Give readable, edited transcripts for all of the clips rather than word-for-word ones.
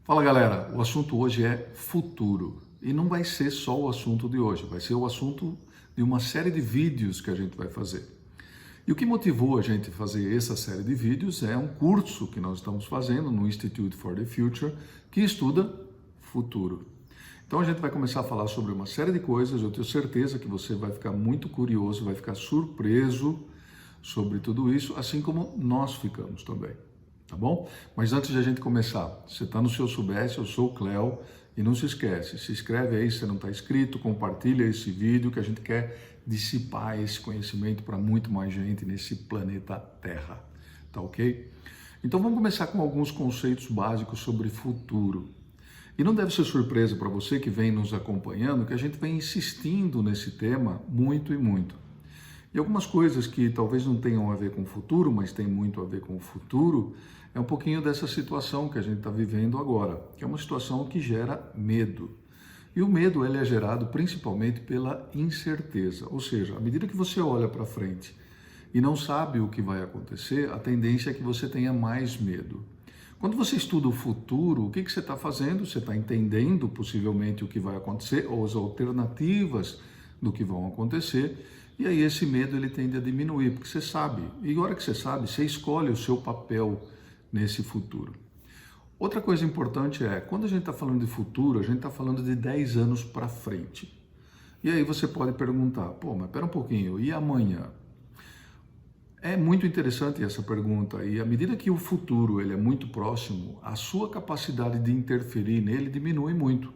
Fala galera, o assunto hoje é futuro e não vai ser só o assunto de hoje, vai ser o assunto de uma série de vídeos que a gente vai fazer. E o que motivou a gente a fazer essa série de vídeos é um curso que nós estamos fazendo no Institute for the Future que estuda futuro. Então a gente vai começar a falar sobre uma série de coisas, eu tenho certeza que você vai ficar muito curioso, vai ficar surpreso sobre tudo isso, assim como nós ficamos também. Tá bom? Mas antes de a gente começar, você está no seu Subeste, eu sou o Cléo, e não se esquece, se inscreve aí se você não está inscrito, compartilha esse vídeo que a gente quer dissipar esse conhecimento para muito mais gente nesse planeta Terra, tá ok? Então vamos começar com alguns conceitos básicos sobre futuro. E não deve ser surpresa para você que vem nos acompanhando que a gente vem insistindo nesse tema muito e muito. E algumas coisas que talvez não tenham a ver com o futuro, mas tem muito a ver com o futuro, é um pouquinho dessa situação que a gente está vivendo agora, que é uma situação que gera medo. E o medo ele é gerado principalmente pela incerteza, ou seja, à medida que você olha para frente e não sabe o que vai acontecer, a tendência é que você tenha mais medo. Quando você estuda o futuro, o que você está fazendo? Você está entendendo possivelmente o que vai acontecer ou as alternativas do que vão acontecer. E aí esse medo ele tende a diminuir, porque você sabe. E agora que você sabe, você escolhe o seu papel nesse futuro. Outra coisa importante é, quando a gente está falando de futuro, a gente está falando de 10 anos para frente. E aí você pode perguntar, pô, mas espera um pouquinho, e amanhã? É muito interessante essa pergunta e à medida que o futuro ele é muito próximo, a sua capacidade de interferir nele diminui muito.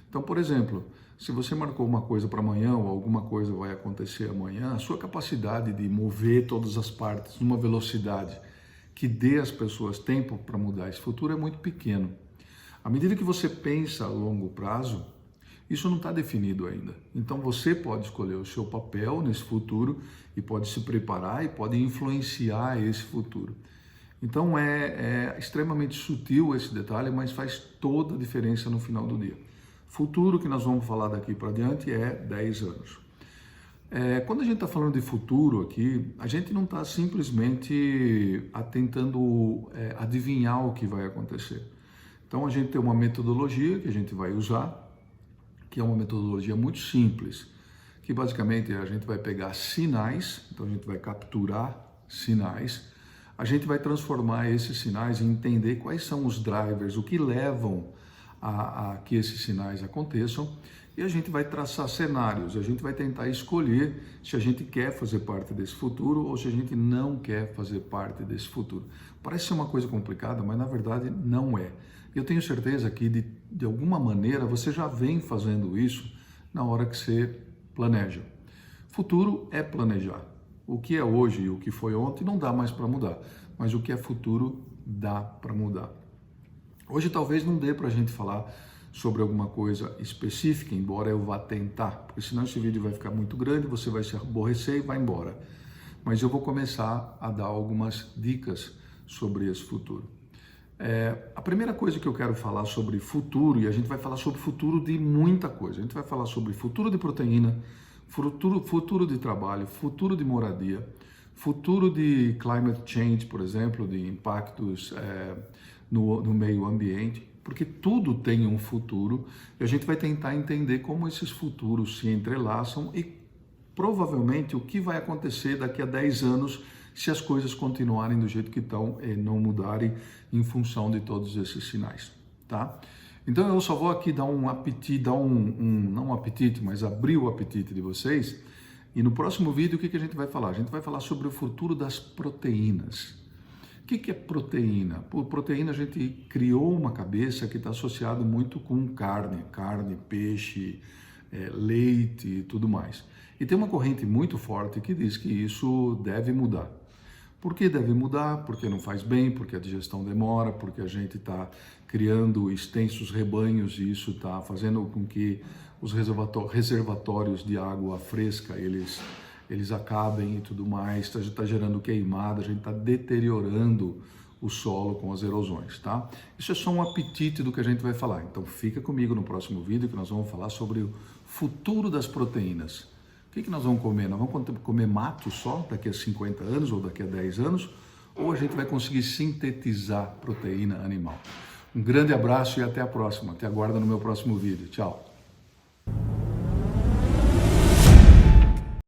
Então, por exemplo, se você marcou uma coisa para amanhã ou alguma coisa vai acontecer amanhã, a sua capacidade de mover todas as partes numa velocidade que dê às pessoas tempo para mudar esse futuro é muito pequeno. À medida que você pensa a longo prazo, isso não está definido ainda. Então você pode escolher o seu papel nesse futuro e pode se preparar e pode influenciar esse futuro. Então é extremamente sutil esse detalhe, mas faz toda a diferença no final do dia. Futuro que nós vamos falar daqui para diante é 10 anos. Quando a gente está falando de futuro aqui, a gente não está simplesmente tentando adivinhar o que vai acontecer. Então a gente tem uma metodologia que a gente vai usar, que é uma metodologia muito simples, que basicamente a gente vai pegar sinais, então a gente vai capturar sinais, a gente vai transformar esses sinais e entender quais são os drivers, o que levam a que esses sinais aconteçam, e a gente vai traçar cenários, a gente vai tentar escolher se a gente quer fazer parte desse futuro ou se a gente não quer fazer parte desse futuro. Parece ser uma coisa complicada, mas na verdade não é. Eu tenho certeza que de alguma maneira você já vem fazendo isso na hora que você planeja. Futuro é planejar. O que é hoje e o que foi ontem não dá mais para mudar, mas o que é futuro dá para mudar. Hoje talvez não dê para a gente falar sobre alguma coisa específica, embora eu vá tentar, porque senão esse vídeo vai ficar muito grande, você vai se aborrecer e vai embora. Mas eu vou começar a dar algumas dicas sobre esse futuro. A primeira coisa que eu quero falar sobre futuro, e a gente vai falar sobre futuro de muita coisa, a gente vai falar sobre futuro de proteína, futuro de trabalho, futuro de moradia, futuro de climate change, por exemplo, de impactos no meio ambiente, porque tudo tem um futuro e a gente vai tentar entender como esses futuros se entrelaçam e provavelmente o que vai acontecer daqui a 10 anos se as coisas continuarem do jeito que estão e não mudarem em função de todos esses sinais, tá? Então eu só vou aqui dar um apetite, não um apetite, mas abrir o apetite de vocês. E no próximo vídeo o que a gente vai falar? A gente vai falar sobre o futuro das proteínas. O que é proteína? Por proteína a gente criou uma cabeça que está associado muito com carne, peixe, leite e tudo mais. E tem uma corrente muito forte que diz que isso deve mudar. Por que deve mudar? Porque não faz bem, porque a digestão demora, porque a gente está criando extensos rebanhos e isso está fazendo com que os reservatórios de água fresca eles acabem e tudo mais, está gerando queimada, a gente está deteriorando o solo com as erosões, tá? Isso é só um apetite do que a gente vai falar, então fica comigo no próximo vídeo que nós vamos falar sobre o futuro das proteínas. O que nós vamos comer? Nós vamos comer mato só daqui a 50 anos ou daqui a 10 anos? Ou a gente vai conseguir sintetizar proteína animal? Um grande abraço e até a próxima. Te aguardo no meu próximo vídeo. Tchau.